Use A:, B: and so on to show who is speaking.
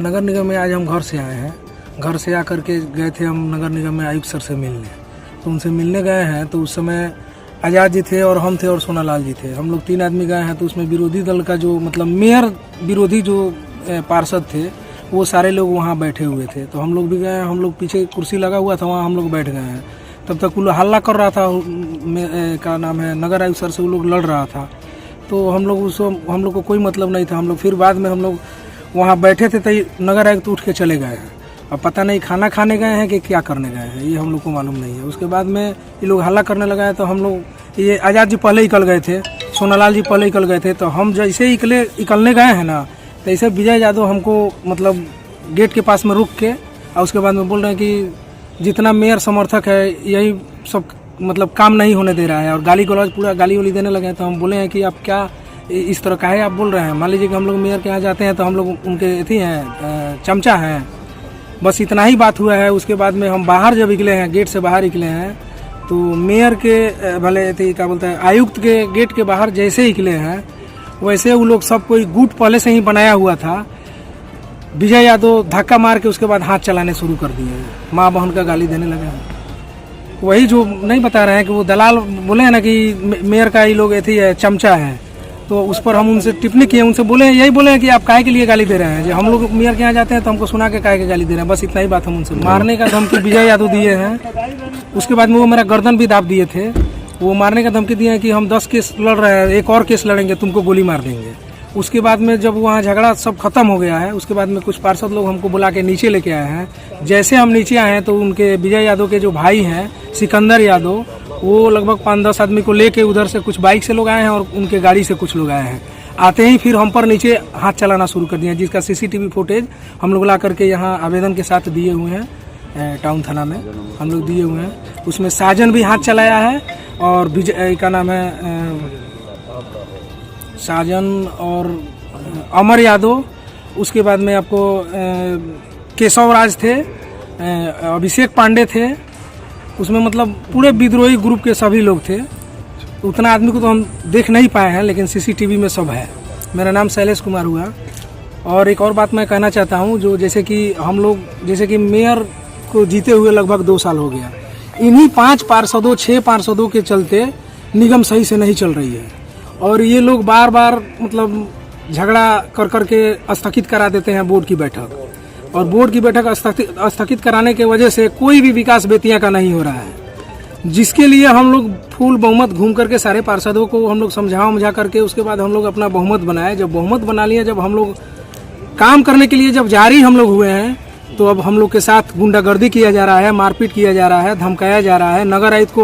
A: नगर निगम में आज हम घर से आए हैं। घर से आकर के गए थे हम नगर निगम में आयुक्त सर से मिलने। तो उनसे मिलने गए हैं तो उस समय आज़ाद जी थे और हम थे और सोनालाल जी थे। हम लोग 3 आदमी गए हैं। तो उसमें विरोधी दल का जो मतलब मेयर विरोधी जो पार्षद थे वो सारे लोग वहाँ बैठे हुए थे। तो हम लोग भी गए। हम लोग पीछे कुर्सी लगा हुआ था, वहाँ हम लोग बैठ गए हैं। तब तक वो हल्ला कर रहा था, क्या नाम है, नगर आयुक्त सर से वो लोग लड़ रहा था। तो हम लोग को कोई मतलब नहीं था। हम लोग फिर बाद में हम लोग वहाँ बैठे थे तो नगर आयुक्त उठ के चले गए हैं। अब पता नहीं खाना खाने गए हैं कि क्या करने गए हैं, ये हम लोग को मालूम नहीं है। उसके बाद में ये लोग हल्ला करने लगा है। तो हम लोग, ये आज़ाद जी पहले निकल गए थे, सोनालाल जी पहले निकल गए थे। तो हम जैसे निकलने गए हैं ना, तो ऐसे विजय यादव हमको मतलब गेट के पास में रुक के और उसके बाद में बोल रहे हैं कि जितना मेयर समर्थक है यही सब मतलब काम नहीं होने दे रहा है, और गाली गलौज पूरा गाली वाली देने लगे हैं। तो हम बोले हैं कि आप क्या इस तरह का है आप बोल रहे हैं। मान लीजिए कि हम लोग मेयर के यहाँ जाते हैं तो हम लोग उनके अथी हैं, चमचा हैं, बस इतना ही बात हुआ है। उसके बाद में हम बाहर जब निकले हैं, गेट से बाहर निकले हैं, तो मेयर के भले थे क्या बोलते हैं, आयुक्त के गेट के बाहर जैसे ही निकले हैं वैसे वो लोग सब कोई गुट पहले से ही बनाया हुआ था। विजय यादव धक्का मार के उसके बाद हाथ चलाने शुरू कर दिए, माँ बहन का गाली देने लगे हैं। वही जो नहीं बता रहे हैं कि वो दलाल बोले हैं ना कि मेयर का ये लोग ऐसी है, चमचा है। तो उस पर हम उनसे टिप्पणी किए, उनसे बोले यही बोले हैं कि आप काहे के लिए गाली दे रहे हैं। जो हम लोग मेयर के यहाँ जाते हैं तो हमको सुना के काहे के गाली दे रहे हैं, बस इतना ही बात हम उनसे। मारने का धमकी विजय यादव दिए हैं। उसके बाद में वो मेरा गर्दन भी दाब दिए थे। वो मारने का धमकी दिए हैं कि हम 10 केस लड़ रहे हैं, एक और केस लड़ेंगे, तुमको गोली मार देंगे। उसके बाद में जब वहाँ झगड़ा सब खत्म हो गया है, उसके बाद में कुछ पार्षद लोग हमको बुला के नीचे लेके आए हैं। जैसे हम नीचे आए हैं तो उनके विजय यादव के जो भाई हैं सिकंदर यादव, वो लगभग 5-10 आदमी को लेके उधर से कुछ बाइक से लोग आए हैं और उनके गाड़ी से कुछ लोग आए हैं। आते ही फिर हम पर नीचे हाथ चलाना शुरू कर दिया, जिसका CCTV फुटेज हम लोग ला करके यहाँ आवेदन के साथ दिए हुए हैं। टाउन थाना में हम लोग दिए हुए हैं। उसमें साजन भी हाथ चलाया है और विजय का नाम है साजन और अमर यादव। उसके बाद में आपको केशव राज थे, अभिषेक पांडे थे। उसमें मतलब पूरे विद्रोही ग्रुप के सभी लोग थे। उतना आदमी को तो हम देख नहीं पाए हैं, लेकिन CCTV में सब है। मेरा नाम शैलेश कुमार हुआ। और एक और बात मैं कहना चाहता हूँ, जो जैसे कि हम लोग जैसे कि मेयर को जीते हुए लगभग 2 साल हो गया, इन्हीं 5 पार्षदों 6 पार्षदों के चलते निगम सही से नहीं चल रही है। और ये लोग बार बार मतलब झगड़ा कर करके स्थगित करा देते हैं बोर्ड की बैठक, और बोर्ड की बैठक स्थगित कराने के वजह से कोई भी विकास बेतिया का नहीं हो रहा है। जिसके लिए हम लोग फुल बहुमत घूम करके सारे पार्षदों को हम लोग समझा करके उसके बाद हम लोग अपना बहुमत बनाए। जब बहुमत बना लिया, जब हम लोग काम करने के लिए जब जारी हम लोग हुए हैं, तो अब हम लोग के साथ गुंडागर्दी किया जा रहा है, मारपीट किया जा रहा है, धमकाया जा रहा है। नगर आयुक्त को